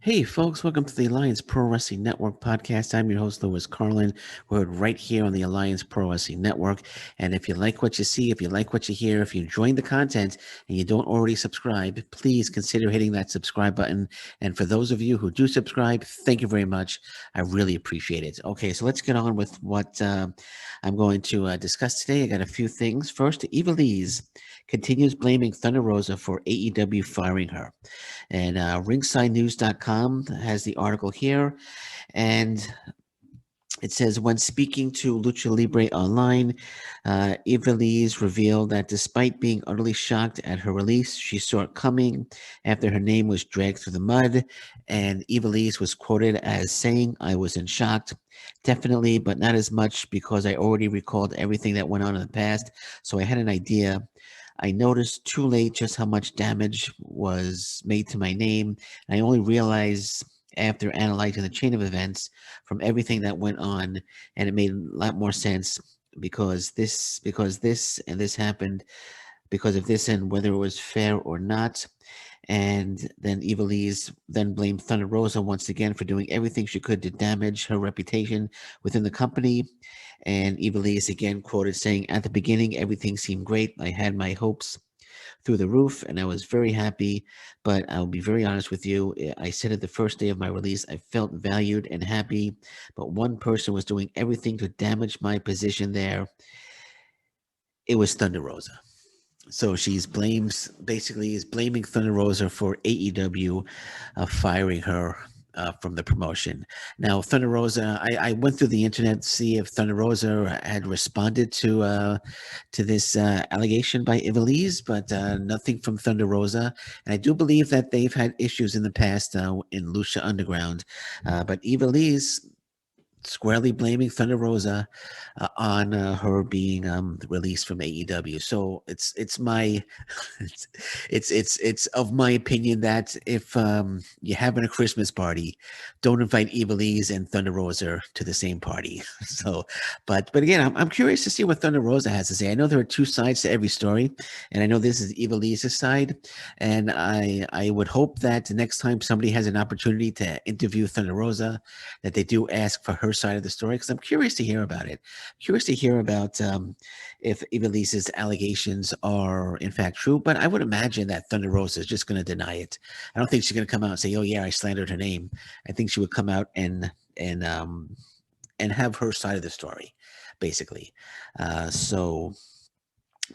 Hey, folks, welcome to the Alliance Pro Wrestling Network podcast. I'm your host, Louis Carlin. We're right here on the Alliance Pro Wrestling Network. And if you like what you see, if you like what you hear, if you're enjoying the content and you don't already subscribe, please consider hitting that subscribe button. And for those of you who do subscribe, thank you very much. I really appreciate it. Okay, so let's get on with what I'm going to discuss today. I got a few things. First, Ivelisse continues blaming Thunder Rosa for AEW firing her. And ringsidenews.com has the article here. And it says, when speaking to Lucha Libre Online, Ivelisse revealed that despite being utterly shocked at her release, she saw it coming after her name was dragged through the mud. And Ivelisse was quoted as saying, I was in shock, definitely, but not as much because I already recalled everything that went on in the past. So I had an idea. I noticed too late just how much damage was made to my name. And I only realized after analyzing the chain of events from everything that went on, and it made a lot more sense because this and this happened because of this and whether it was fair or not. And then Ivelisse then blamed Thunder Rosa once again for doing everything she could to damage her reputation within the company. And Ivelisse again quoted saying, at the beginning, everything seemed great. I had my hopes through the roof and I was very happy. But I'll be very honest with you. I said it the first day of my release, I felt valued and happy. But one person was doing everything to damage my position there. It was Thunder Rosa. So she's blames basically is blaming Thunder Rosa for AEW firing her from the promotion. Now, Thunder Rosa, I went through the internet to see if Thunder Rosa had responded to this allegation by Ivelisse, but nothing from Thunder Rosa. And I do believe that they've had issues in the past in Lucha Underground, but Ivelisse squarely blaming Thunder Rosa on her being released from AEW. So it's my it's of my opinion that if you're having a Christmas party, don't invite Ivelisse and Thunder Rosa to the same party. So, but again, I'm curious to see what Thunder Rosa has to say. I know there are two sides to every story, and I know this is Ivelisse's side, and I would hope that the next time somebody has an opportunity to interview Thunder Rosa, that they do ask for her side of the story because I'm curious to hear about it. Curious to hear about if Ivelisse's allegations are in fact true, but I would imagine that Thunder Rosa is just going to deny it. I don't think she's going to come out and say, "Oh yeah, I slandered her name." I think she would come out and have her side of the story, basically. So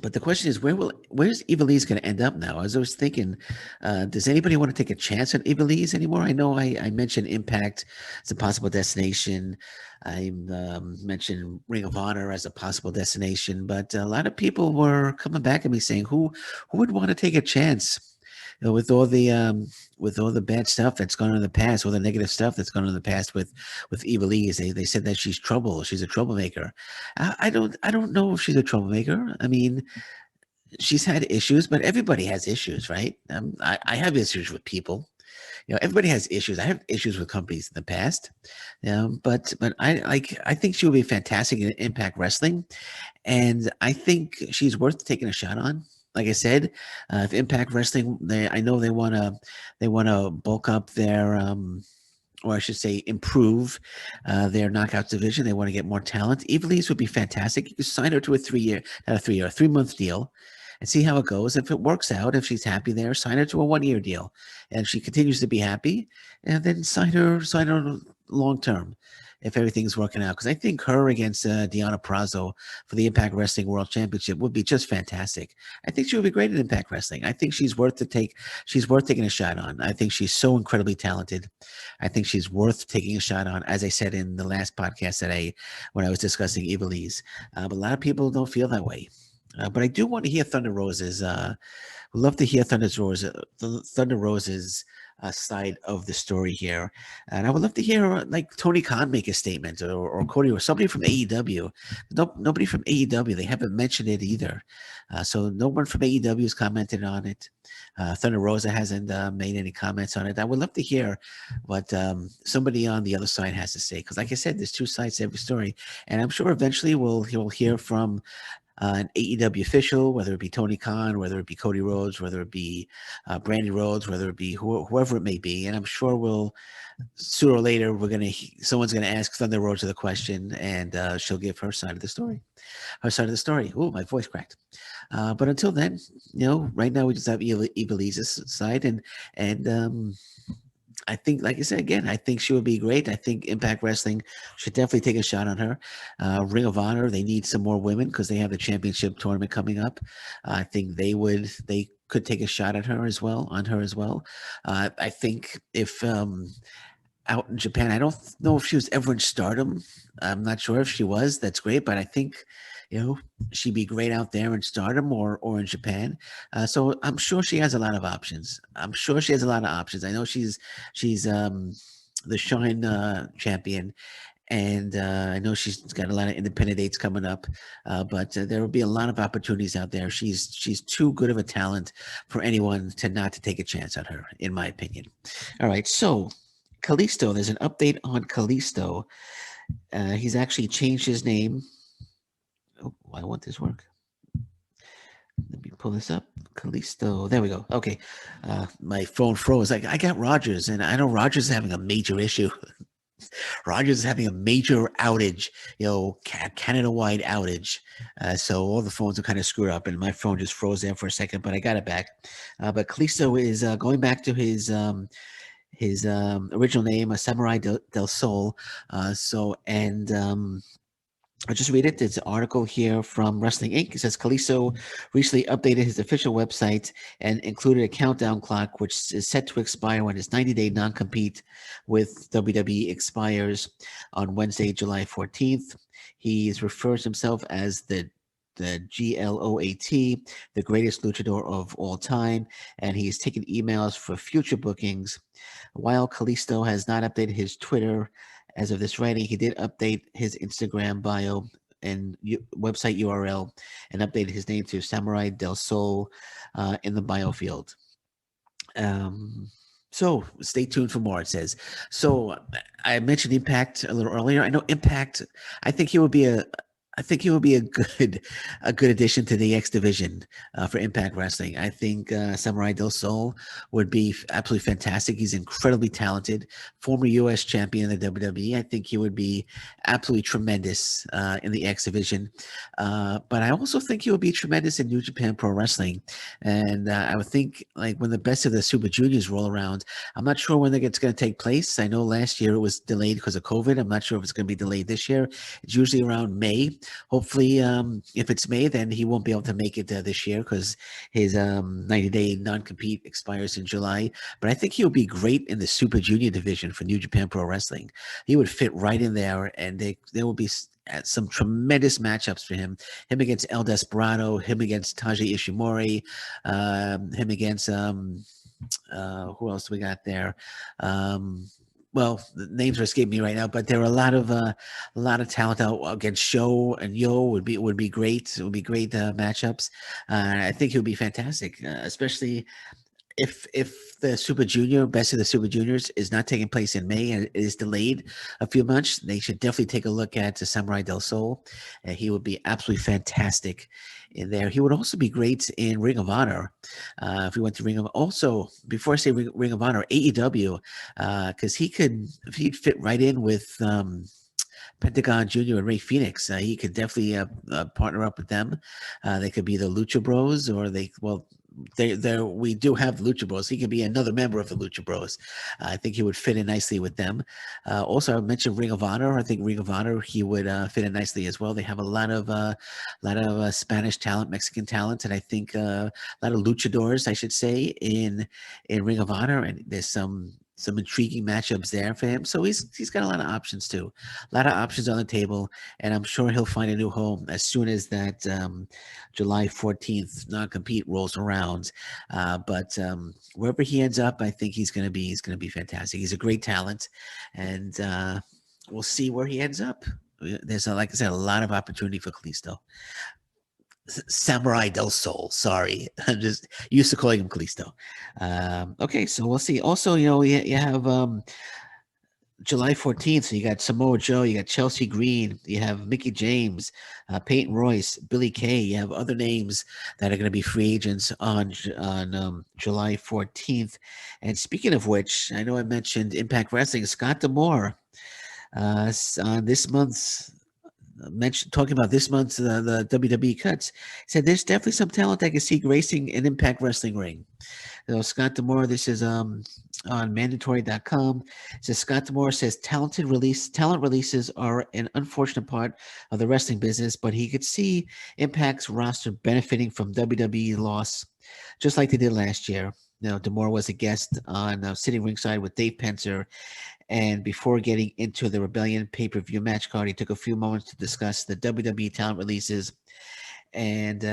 but the question is, where's Ivelisse going to end up now? As I was thinking, does anybody want to take a chance on Ivelisse anymore? I know I mentioned Impact as a possible destination. I mentioned Ring of Honor as a possible destination, but a lot of people were coming back at me saying, who would want to take a chance? You know, with all the bad stuff that's gone on in the past, all the negative stuff that's gone on in the past with Ivelisse, they said that she's trouble. She's a troublemaker. I don't know if she's a troublemaker. I mean, she's had issues, but everybody has issues, right? I have issues with people. You know, everybody has issues. I have issues with companies in the past, but I think she would be fantastic in Impact Wrestling, and I think she's worth taking a shot on. Like I said, if Impact Wrestling, I know they want to bulk up their or I should say, improve their knockouts division. They want to get more talent. Ivelisse would be fantastic. You could sign her to a 3-year, not a 3-year, a 3-month deal, and see how it goes. If it works out, if she's happy there, sign her to a 1-year deal, and she continues to be happy, and then sign her long term. If everything's working out, because I think her against Deanna Prazo for the Impact Wrestling World Championship would be just fantastic. I think she would be great at Impact Wrestling. I think she's worth to take. She's worth taking a shot on. I think she's so incredibly talented. I think she's worth taking a shot on, as I said in the last podcast when I was discussing Ivelisse. But a lot of people don't feel that way. But I do want to hear Thunder Rosa's. Would love to hear Thunder Rosa's side of the story here, and I would love to hear like Tony Khan make a statement or Cody or somebody from AEW. Nobody from AEW. They haven't mentioned it either. So no one from AEW has commented on it. Thunder Rosa hasn't made any comments on it. I would love to hear what somebody on the other side has to say because, like I said, there's two sides to every story, and I'm sure eventually we'll hear from an AEW official, whether it be Tony Khan, whether it be Cody Rhodes, whether it be Brandy Rhodes, whether it be whoever it may be. And I'm sure we'll sooner or later someone's gonna ask Thunder Rosa the question, and she'll give her side of the story. Her side of the story. Oh, my voice cracked. But until then, right now we just have Ivelisse's side, and I think, like I said again, I think she would be great. I think Impact Wrestling should definitely take a shot on her. Ring of Honor, they need some more women because they have the championship tournament coming up. I think they could take a shot at her as well. I think if out in Japan. I don't know if she was ever in Stardom. I'm not sure if she was. That's great, but I think she'd be great out there in Stardom or in Japan. So I'm sure she has a lot of options. I know she's the Shine champion, and I know she's got a lot of independent dates coming up, but there will be a lot of opportunities out there. She's too good of a talent for anyone to not to take a chance on her, in my opinion. All right, so Kalisto, there's an update on Kalisto. He's actually changed his name. Oh, why won't this work? Let me pull this up. Kalisto. There we go. Okay. My phone froze. I got Rogers, and I know Rogers is having a major issue. Rogers is having a major outage, Canada-wide outage. So all the phones are kind of screwed up, and my phone just froze there for a second, but I got it back. But Kalisto is going back to his original name, Samurai del Sol. I'll just read it. There's an article here from Wrestling Inc. It says Kalisto recently updated his official website and included a countdown clock, which is set to expire when his 90-day non-compete with WWE expires on Wednesday, July 14th. He refers himself as the GLOAT, the greatest luchador of all time, and he's taken emails for future bookings. While Kalisto has not updated his Twitter as of this writing, he did update his Instagram bio and website URL and updated his name to Samurai del Sol in the bio field. So stay tuned for more, it says. So I mentioned Impact a little earlier. I know Impact, I think he would be a good addition to the X division for Impact Wrestling. I think Samurai del Sol would be absolutely fantastic. He's incredibly talented, former U.S. champion in the WWE. I think he would be absolutely tremendous in the X division. But I also think he would be tremendous in New Japan Pro Wrestling. And I would think, like, when the best of the Super Juniors roll around, I'm not sure when it's going to take place. I know last year it was delayed because of COVID. I'm not sure if it's going to be delayed this year. It's usually around May. Hopefully, if it's May, then he won't be able to make it this year because his 90-day non-compete expires in July. But I think he would be great in the Super Junior division for New Japan Pro Wrestling. He would fit right in there, and there will be some tremendous matchups for him. Him against El Desperado, him against Taiji Ishimori, him against who else do we got there? Well, the names are escaping me right now, but there are a lot of talent out against Sho and Yo would be great. It would be great matchups. I think it would be fantastic, especially if the Super Junior, best of the Super Juniors, is not taking place in May and it is delayed a few months. They should definitely take a look at Samurai del Sol. He would be absolutely fantastic in there. He would also be great in Ring of Honor. If we went to Ring of also, before I say Ring of Honor, AEW, because he'd fit right in with Pentagon Jr. and Ray Phoenix. He could definitely partner up with them. They could be the Lucha Bros, or we do have the Lucha Bros. He could be another member of the Lucha Bros. I think he would fit in nicely with them. Also, I mentioned Ring of Honor. I think Ring of Honor, he would fit in nicely as well. They have a lot of Spanish talent, Mexican talent, and I think a lot of luchadors, I should say, in Ring of Honor. And there's some intriguing matchups there for him. So he's got a lot of options too. A lot of options on the table, and I'm sure he'll find a new home as soon as that July 14th non-compete rolls around. But wherever he ends up, I think he's gonna be fantastic. He's a great talent, and we'll see where he ends up. There's like I said, a lot of opportunity for Kalisto. Samurai del Sol. Sorry, I'm just used to calling him Kalisto. Okay, so we'll see. Also, you have July 14th, so you got Samoa Joe, you got Chelsea Green, you have Mickey James, Peyton Royce, Billy Kay. You have other names that are going to be free agents on July 14th. And speaking of which, I know I mentioned Impact Wrestling. Scott D'Amore on this month's mentioned talking about this month's the WWE cuts. Said there's definitely some talent I can see gracing an Impact Wrestling ring. So Scott D'Amore, this is on mandatory.com. It says Scott D'Amore says talent releases are an unfortunate part of the wrestling business, but he could see Impact's roster benefiting from WWE loss, just like they did last year. Now, D'Amore was a guest on sitting ringside with Dave Pencer, and before getting into the Rebellion pay-per-view match card, he took a few moments to discuss the WWE talent releases, and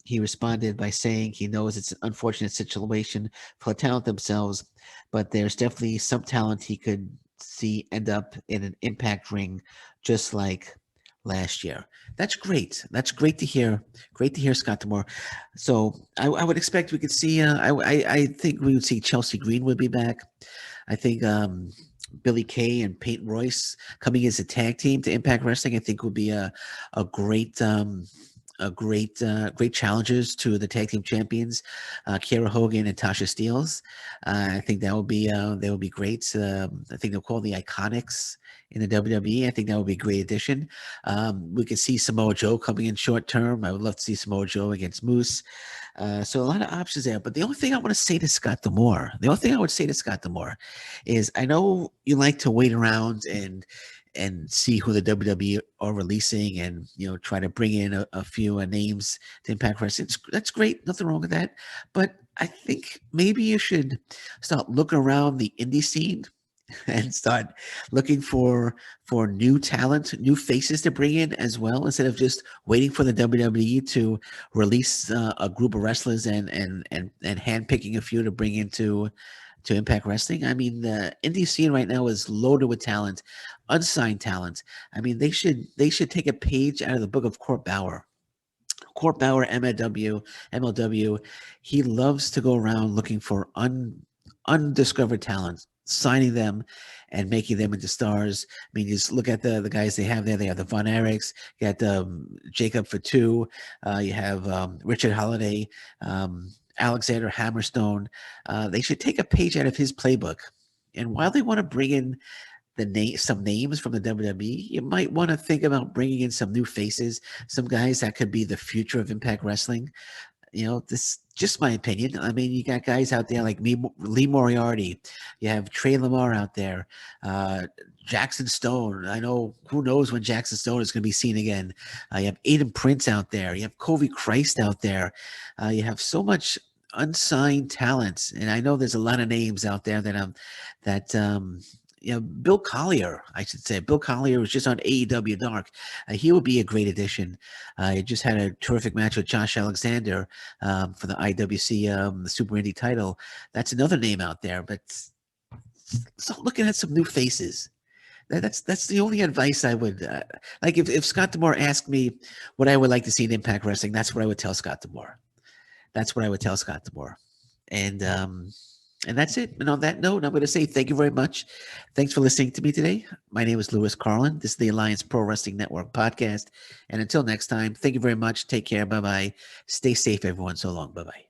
he responded by saying he knows it's an unfortunate situation for the talent themselves, but there's definitely some talent he could see end up in an Impact ring, just like last year. That's great. That's great to hear. Great to hear, Scott D'Amore. So I would expect we could see. I think we would see Chelsea Green would be back. I think Billy Kay and Peyton Royce coming as a tag team to Impact Wrestling, I think would be a great great challengers to the tag team champions, Kiera Hogan and Tasha Steeles. I think that would be great. I think they'll call the Iconics in the WWE. I think that would be a great addition. We could see Samoa Joe coming in short term. I would love to see Samoa Joe against Moose. So a lot of options there. But the only thing I want to say to Scott D'Amore, the only thing I would say to Scott D'Amore is I know you like to wait around and see who the WWE are releasing, and try to bring in a few names to Impact Wrestling. That's great, nothing wrong with that. But I think maybe you should start looking around the indie scene and start looking for new talent, new faces to bring in as well, instead of just waiting for the WWE to release a group of wrestlers and handpicking a few to bring into to Impact Wrestling. I mean, the indie scene right now is loaded with talent, unsigned talent. I mean, they should take a page out of the book of Court Bauer. Court Bauer, MLW, he loves to go around looking for undiscovered talent, signing them and making them into stars. I mean, just look at the guys they have there. They have the Von Erichs, you got Jacob Fatu, you have Richard Holiday, Alexander Hammerstone. They should take a page out of his playbook. And while they want to bring in some names from the WWE, you might want to think about bringing in some new faces, some guys that could be the future of Impact Wrestling. This just my opinion. I mean, you got guys out there like me, Lee Moriarty. You have Trey Lamar out there, Jackson Stone. I know, who knows when Jackson Stone is going to be seen again. You have Aiden Prince out there. You have Kobe Christ out there. You have so much unsigned talent, and I know there's a lot of names out there that Bill Collier, I should say. Bill Collier was just on AEW Dark. He would be a great addition. He just had a terrific match with Josh Alexander for the IWC, the Super Indie title. That's another name out there. But start looking at some new faces. That's the only advice I would like. If Scott D'Amore asked me what I would like to see in Impact Wrestling, that's what I would tell Scott D'Amore. That's what I would tell Scott D'Amore. And that's it. And on that note, I'm going to say thank you very much. Thanks for listening to me today. My name is Louis Carlin. This is the Alliance Pro Wrestling Network podcast. And until next time, thank you very much. Take care. Bye-bye. Stay safe, everyone. So long. Bye-bye.